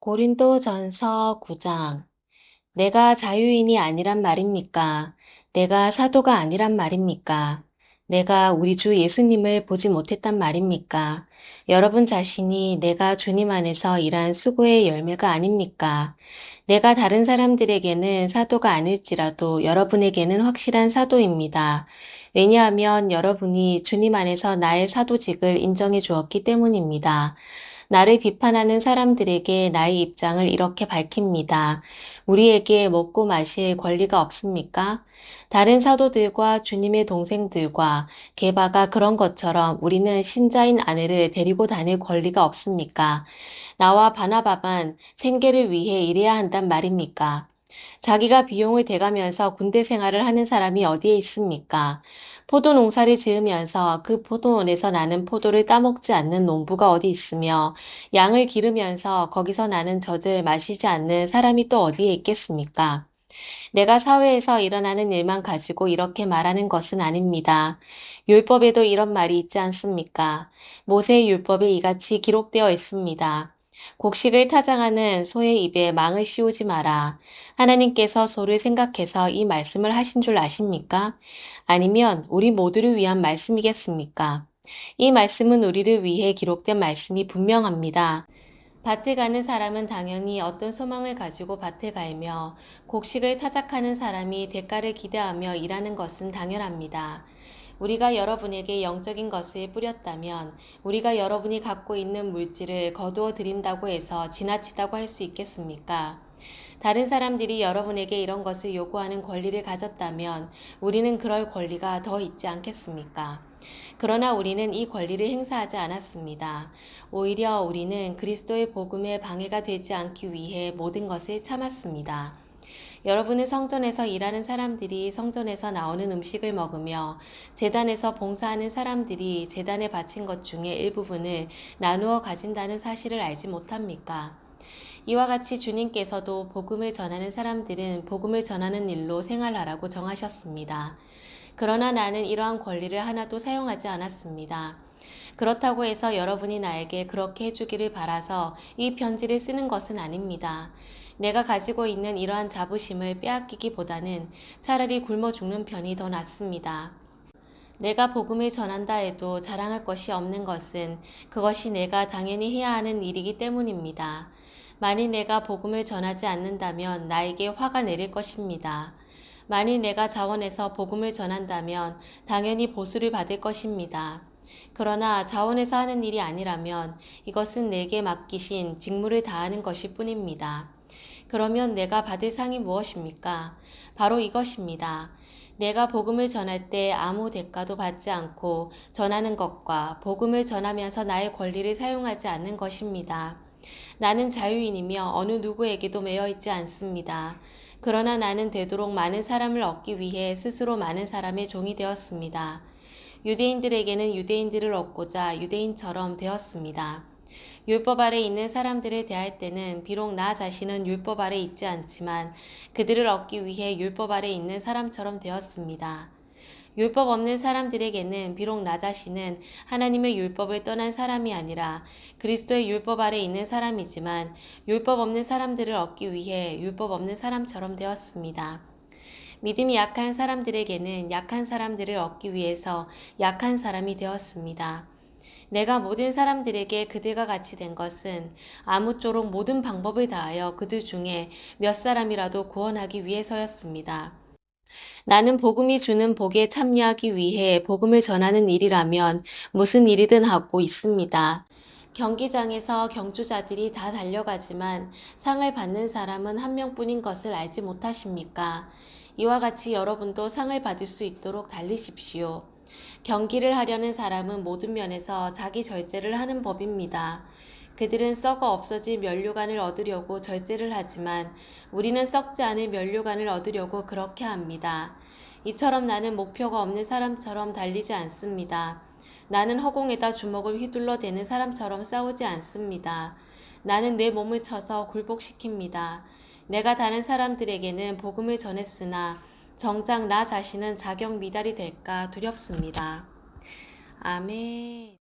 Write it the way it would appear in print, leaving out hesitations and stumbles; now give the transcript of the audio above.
고린도전서 9장. 내가 자유인이 아니란 말입니까? 내가 사도가 아니란 말입니까? 내가 우리 주 예수님을 보지 못했단 말입니까? 여러분 자신이 내가 주님 안에서 일한 수고의 열매가 아닙니까? 내가 다른 사람들에게는 사도가 아닐지라도 여러분에게는 확실한 사도입니다. 왜냐하면 여러분이 주님 안에서 나의 사도직을 인정해 주었기 때문입니다. 나를 비판하는 사람들에게 나의 입장을 이렇게 밝힙니다. 우리에게 먹고 마실 권리가 없습니까? 다른 사도들과 주님의 동생들과 게바가 그런 것처럼 우리는 신자인 아내를 데리고 다닐 권리가 없습니까? 나와 바나바만 생계를 위해 일해야 한단 말입니까? 자기가 비용을 대가면서 군대 생활을 하는 사람이 어디에 있습니까? 포도 농사를 지으면서 그 포도원에서 나는 포도를 따먹지 않는 농부가 어디 있으며 양을 기르면서 거기서 나는 젖을 마시지 않는 사람이 또 어디에 있겠습니까? 내가 사회에서 일어나는 일만 가지고 이렇게 말하는 것은 아닙니다. 율법에도 이런 말이 있지 않습니까? 모세의 율법에 이같이 기록되어 있습니다. 곡식을 타장하는 소의 입에 망을 씌우지 마라. 하나님께서 소를 생각해서 이 말씀을 하신 줄 아십니까? 아니면 우리 모두를 위한 말씀이겠습니까? 이 말씀은 우리를 위해 기록된 말씀이 분명합니다. 밭에 가는 사람은 당연히 어떤 소망을 가지고 밭에 갈며 곡식을 타작하는 사람이 대가를 기대하며 일하는 것은 당연합니다. 우리가 여러분에게 영적인 것을 뿌렸다면 우리가 여러분이 갖고 있는 물질을 거두어 드린다고 해서 지나치다고 할 수 있겠습니까? 다른 사람들이 여러분에게 이런 것을 요구하는 권리를 가졌다면 우리는 그럴 권리가 더 있지 않겠습니까? 그러나 우리는 이 권리를 행사하지 않았습니다. 오히려 우리는 그리스도의 복음에 방해가 되지 않기 위해 모든 것을 참았습니다. 여러분은 성전에서 일하는 사람들이 성전에서 나오는 음식을 먹으며 제단에서 봉사하는 사람들이 제단에 바친 것 중에 일부분을 나누어 가진다는 사실을 알지 못합니까? 이와 같이 주님께서도 복음을 전하는 사람들은 복음을 전하는 일로 생활하라고 정하셨습니다. 그러나 나는 이러한 권리를 하나도 사용하지 않았습니다. 그렇다고 해서 여러분이 나에게 그렇게 해주기를 바라서 이 편지를 쓰는 것은 아닙니다. 내가 가지고 있는 이러한 자부심을 빼앗기기보다는 차라리 굶어 죽는 편이 더 낫습니다. 내가 복음을 전한다 해도 자랑할 것이 없는 것은 그것이 내가 당연히 해야 하는 일이기 때문입니다. 만일 내가 복음을 전하지 않는다면 나에게 화가 내릴 것입니다. 만일 내가 자원해서 복음을 전한다면 당연히 보수를 받을 것입니다. 그러나 자원해서 하는 일이 아니라면 이것은 내게 맡기신 직무를 다하는 것일 뿐입니다. 그러면 내가 받을 상이 무엇입니까? 바로 이것입니다. 내가 복음을 전할 때 아무 대가도 받지 않고 전하는 것과 복음을 전하면서 나의 권리를 사용하지 않는 것입니다. 나는 자유인이며 어느 누구에게도 매여 있지 않습니다. 그러나 나는 되도록 많은 사람을 얻기 위해 스스로 많은 사람의 종이 되었습니다. 유대인들에게는 유대인들을 얻고자 유대인처럼 되었습니다. 율법 아래 있는 사람들을 대할 때는 비록 나 자신은 율법 아래 있지 않지만 그들을 얻기 위해 율법 아래 있는 사람처럼 되었습니다. 율법 없는 사람들에게는 비록 나 자신은 하나님의 율법을 떠난 사람이 아니라 그리스도의 율법 아래 있는 사람이지만 율법 없는 사람들을 얻기 위해 율법 없는 사람처럼 되었습니다. 믿음이 약한 사람들에게는 약한 사람들을 얻기 위해서 약한 사람이 되었습니다. 내가 모든 사람들에게 그들과 같이 된 것은 아무쪼록 모든 방법을 다하여 그들 중에 몇 사람이라도 구원하기 위해서였습니다. 나는 복음이 주는 복에 참여하기 위해 복음을 전하는 일이라면 무슨 일이든 하고 있습니다. 경기장에서 경주자들이 다 달려가지만 상을 받는 사람은 한 명뿐인 것을 알지 못하십니까? 이와 같이 여러분도 상을 받을 수 있도록 달리십시오. 경기를 하려는 사람은 모든 면에서 자기 절제를 하는 법입니다. 그들은 썩어 없어질 면류관을 얻으려고 절제를 하지만 우리는 썩지 않을 면류관을 얻으려고 그렇게 합니다. 이처럼 나는 목표가 없는 사람처럼 달리지 않습니다. 나는 허공에다 주먹을 휘둘러 대는 사람처럼 싸우지 않습니다. 나는 내 몸을 쳐서 굴복시킵니다. 내가 다른 사람들에게는 복음을 전했으나 정작 나 자신은 자격 미달이 될까 두렵습니다. 아멘.